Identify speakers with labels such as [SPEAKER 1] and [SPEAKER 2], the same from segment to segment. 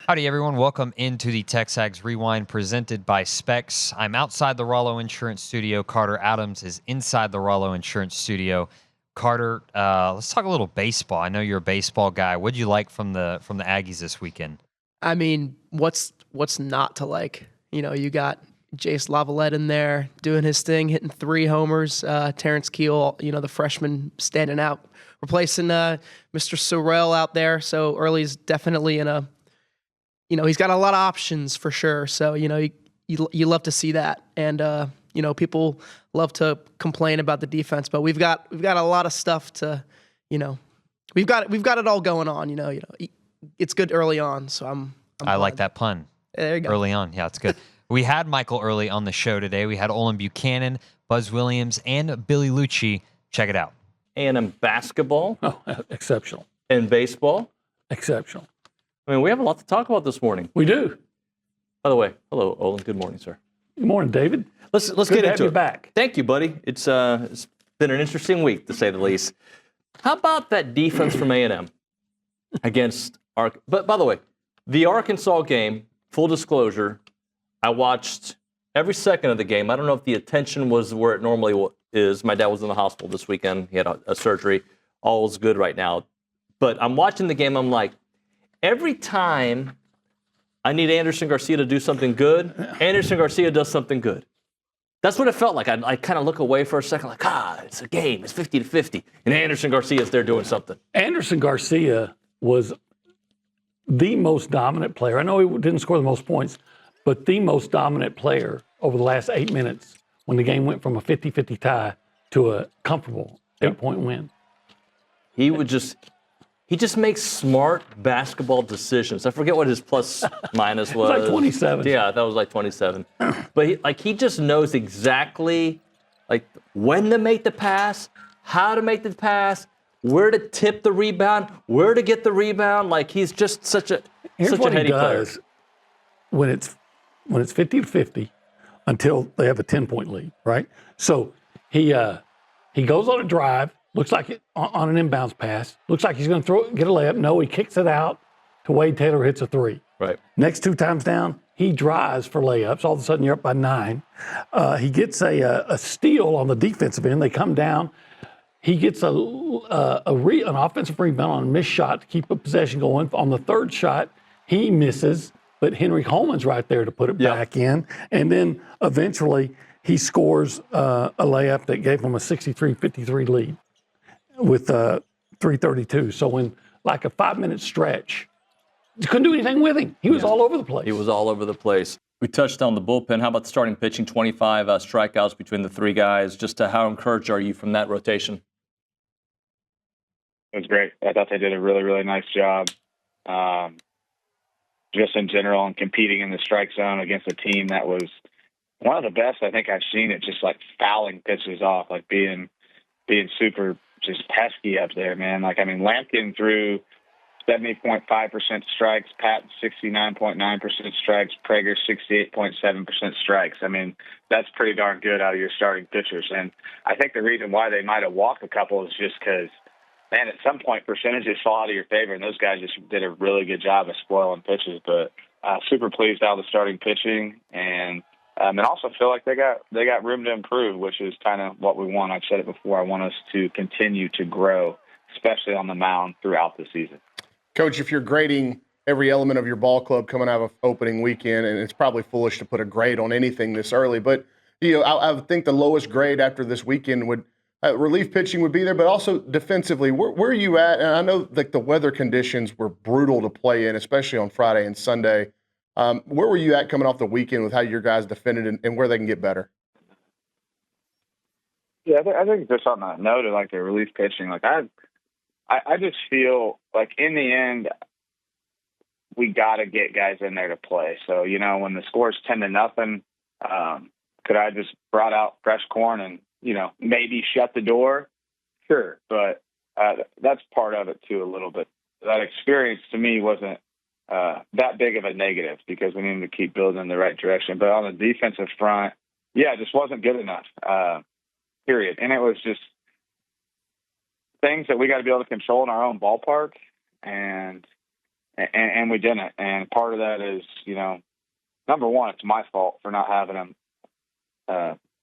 [SPEAKER 1] Howdy, everyone. Welcome into the TexAgs Rewind presented by Specs. I'm outside the Rollo Insurance Studio. Carter Adams is inside the Rollo Insurance Studio. Carter, let's talk a little baseball. I know you're a baseball guy. What'd you like from the Aggies this weekend?
[SPEAKER 2] I mean, what's not to like? You know, you got Jace Lavalette in there doing his thing, hitting 3 homers. Terrence Keel, the freshman, standing out, replacing Mr. Sorrell out there. So Early's definitely in a, he's got a lot of options for sure. So, you love to see that. And, people love to complain about the defense, but we've got a lot of stuff to, we've got it all going on, it's good early on. So I'm
[SPEAKER 1] I like that pun.
[SPEAKER 2] There you go.
[SPEAKER 1] Early on. Yeah, it's good. We had Michael Earley on the show today. We had Olin Buchanan, Buzz Williams, and Billy Liucci. Check it out.
[SPEAKER 3] And in basketball.
[SPEAKER 4] Oh, exceptional.
[SPEAKER 3] And baseball.
[SPEAKER 4] Exceptional.
[SPEAKER 3] I mean, we have a lot to talk about this morning.
[SPEAKER 4] We do.
[SPEAKER 3] By the way, hello, Olin. Good morning, sir.
[SPEAKER 4] Good morning, David.
[SPEAKER 3] Let's
[SPEAKER 4] Good
[SPEAKER 3] get
[SPEAKER 4] to
[SPEAKER 3] into
[SPEAKER 4] have you
[SPEAKER 3] it.
[SPEAKER 4] back.
[SPEAKER 3] Thank you, buddy. It's been an interesting week, to say the least. How about that defense from A&M against But by the way, the Arkansas game, full disclosure, I watched every second of the game. I don't know if the attention was where it normally is. My dad was in the hospital this weekend. He had a surgery. All is good right now. But I'm watching the game. I'm like, every time I need Anderson Garcia to do something good, Anderson Garcia does something good. That's what it felt like. I kind of look away for a second, like, it's a game. It's 50-50. And Anderson Garcia's there doing something.
[SPEAKER 4] Anderson Garcia was the most dominant player. I know he didn't score the most points, but the most dominant player over the last 8 minutes when the game went from a 50-50 tie to a comfortable 8-point win.
[SPEAKER 3] He just makes smart basketball decisions. I forget what his plus minus was.
[SPEAKER 4] It was like 27.
[SPEAKER 3] Yeah, that was like 27. But he just knows exactly when to make the pass, how to make the pass, where to tip the rebound, where to get the rebound. He's just such a heady player.
[SPEAKER 4] When it's 50-50 until they have a 10-point lead, right? So he goes on a drive. Looks like it on an inbounds pass. Looks like he's going to get a layup. No, he kicks it out to Wade Taylor, hits a 3.
[SPEAKER 3] Right.
[SPEAKER 4] Next 2 times down, he drives for layups. All of a sudden, you're up by 9. He gets a steal on the defensive end. They come down. He gets an offensive rebound on a missed shot to keep a possession going. On the 3rd shot, he misses, but Henry Holman's right there to put it back in. And then eventually, he scores a layup that gave him a 63-53 lead with 3:32. So in like a 5-minute stretch, you couldn't do anything with him. He was all over the place.
[SPEAKER 3] He was all over the place. We touched on the bullpen. How about the starting pitching? 25 strikeouts between the 3 guys. Just how encouraged are you from that rotation?
[SPEAKER 5] It was great. I thought they did a really, really nice job. Just in general, and competing in the strike zone against a team that was one of the best I think I've seen at just fouling pitches off, being super just pesky up there, man. Lampkin threw 70.5% strikes, Patton 69.9% strikes, Prager 68.7% strikes. That's pretty darn good out of your starting pitchers. And I think the reason why they might have walked a couple is just because, man, at some point percentages fall out of your favor, and those guys just did a really good job of spoiling pitches. But super pleased out of the starting pitching, and also feel like they got room to improve, which is kind of what we want. I've said it before. I want us to continue to grow, especially on the mound throughout the season.
[SPEAKER 6] Coach, if you're grading every element of your ball club coming out of opening weekend, and it's probably foolish to put a grade on anything this early, but I think the lowest grade after this weekend would relief pitching would be there, but also defensively. Where are you at? And I know the weather conditions were brutal to play in, especially on Friday and Sunday. Where were you at coming off the weekend with how your guys defended and where they can get better?
[SPEAKER 5] Yeah, I think just on that note of the relief pitching, I just feel in the end we got to get guys in there to play. So when the score's 10-0, could I just brought out fresh corn and maybe shut the door? Sure, but that's part of it too a little bit. That experience to me wasn't that big of a negative because we needed to keep building in the right direction. But on the defensive front, it just wasn't good enough, period. And it was just things that we got to be able to control in our own ballpark. And and we didn't. And part of that is, number one, it's my fault for not having him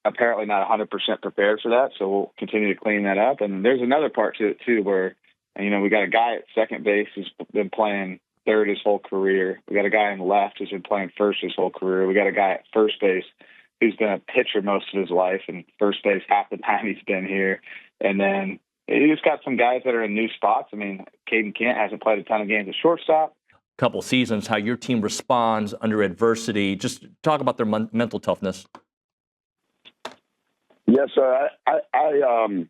[SPEAKER 5] apparently not 100% prepared for that. So we'll continue to clean that up. And there's another part to it too, where, we got a guy at second base who's been playing third his whole career. We got a guy on the left who's been playing first his whole career. We got a guy at first base who's been a pitcher most of his life, and first base half the time he's been here. And then you just got some guys that are in new spots. I mean, Caden Kent hasn't played a ton of games at shortstop.
[SPEAKER 3] Couple seasons, how your team responds under adversity. Just talk about their mental toughness.
[SPEAKER 7] Yes, sir. I'm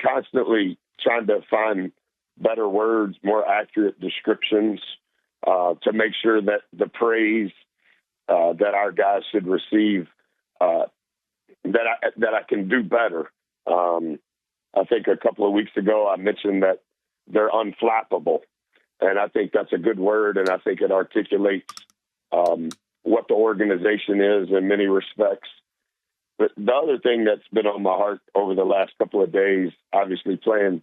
[SPEAKER 7] constantly trying to find better words, more accurate descriptions to make sure that the praise that our guys should receive, that I can do better. I think a couple of weeks ago I mentioned that they're unflappable, and I think that's a good word, and I think it articulates what the organization is in many respects. But the other thing that's been on my heart over the last couple of days, obviously playing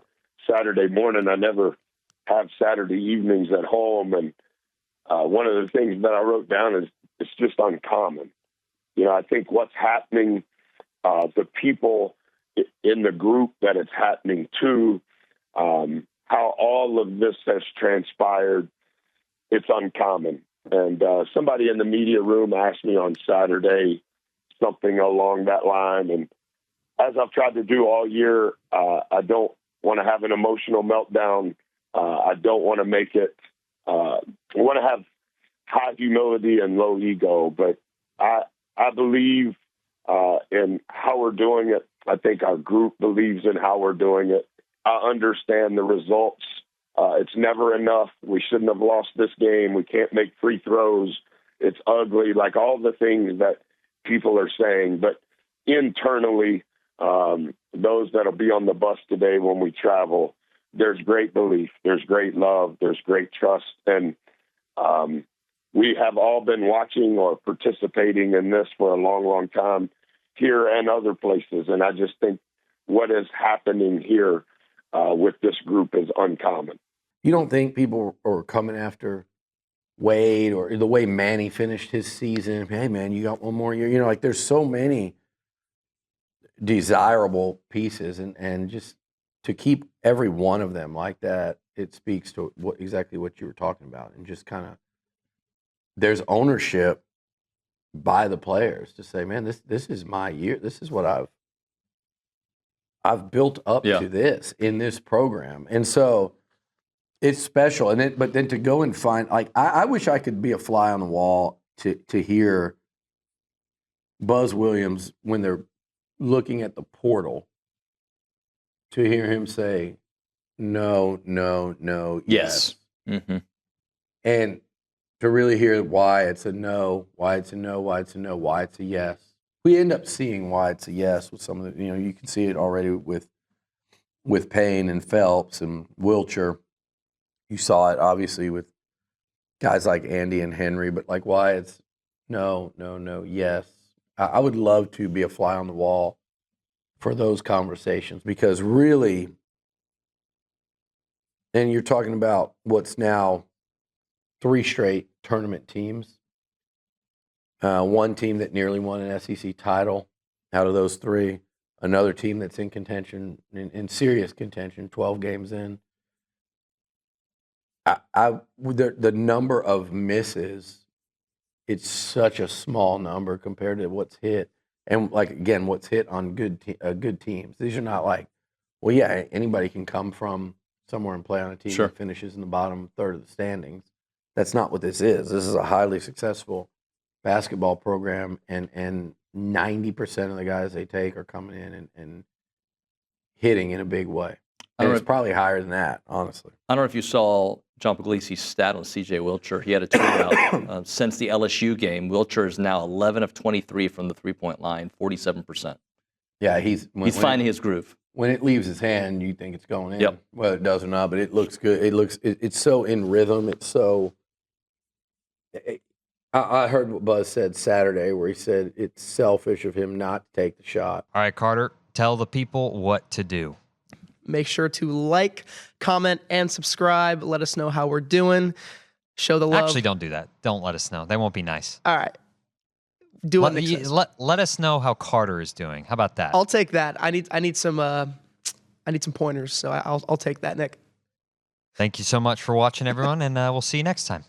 [SPEAKER 7] Saturday morning, I never have Saturday evenings at home. And one of the things that I wrote down is it's just uncommon. I think what's happening, the people in the group that it's happening to, how all of this has transpired, it's uncommon. And somebody in the media room asked me on Saturday something along that line. And as I've tried to do all year, I don't want to have an emotional meltdown. I don't want to make it. I want to have high humility and low ego. But I believe in how we're doing it. I think our group believes in how we're doing it. I understand the results. It's never enough. We shouldn't have lost this game. We can't make free throws. It's ugly, like all the things that people are saying. But internally, those that'll be on the bus today when we travel, there's great belief, there's great love, there's great trust. And we have all been watching or participating in this for a long, long time here and other places. And I just think what is happening here with this group is uncommon.
[SPEAKER 8] You don't think people are coming after Wade or the way Manny finished his season? Hey, man, you got one more year. Like there's so many desirable pieces, and just to keep every one of them like that, it speaks to exactly what you were talking about. And just kind of there's ownership by the players to say, man, this is my year. This is what I've built up to this in this program. And so it's special. But then to go and find, like, I wish I could be a fly on the wall to hear Buzz Williams when they're looking at the portal, to hear him say, no, no, no, yes.
[SPEAKER 3] Mm-hmm.
[SPEAKER 8] And to really hear why it's a no, why it's a no, why it's a no, why it's a yes. We end up seeing why it's a yes with some of the, you can see it already with Payne and Phelps and Wilcher. You saw it obviously with guys like Andy and Henry, but like why it's no, no, no, yes. I would love to be a fly on the wall for those conversations, because really, and you're talking about what's now 3 straight tournament teams. One team that nearly won an SEC title out of those 3. Another team that's in contention, in serious contention, 12 games in. The number of misses, it's such a small number compared to what's hit. And like, again, what's hit on good teams. These are not like, well, yeah, anybody can come from somewhere and play on a team that finishes in the bottom third of the standings. That's not what this is. This is a highly successful basketball program, and 90% of the guys they take are coming in and hitting in a big way. And it's probably higher than that, honestly.
[SPEAKER 3] I don't know if you saw John Puglisi's stat on C.J. Wilcher. He had a tweet out since the LSU game. Wilcher is now 11 of 23 from the three-point line, 47%.
[SPEAKER 8] Yeah, he's
[SPEAKER 3] finding his groove.
[SPEAKER 8] When it leaves his hand, you think it's going in.
[SPEAKER 3] Yep.
[SPEAKER 8] Well, it does or not, but it looks good. It's so in rhythm. It's so. I heard what Buzz said Saturday, where he said it's selfish of him not to take the shot.
[SPEAKER 1] All right, Carter, tell the people what to do.
[SPEAKER 2] Make sure to like, comment, and subscribe. Let us know how we're doing. show the love.
[SPEAKER 1] Actually, don't do that. Don't let us know. They won't be nice.
[SPEAKER 2] All right. Do what Nick says.
[SPEAKER 1] Let us know how Carter is doing. How about that?
[SPEAKER 2] I'll take that. I need some pointers, so I'll take that, Nick.
[SPEAKER 1] Thank you so much for watching, everyone, and we'll see you next time.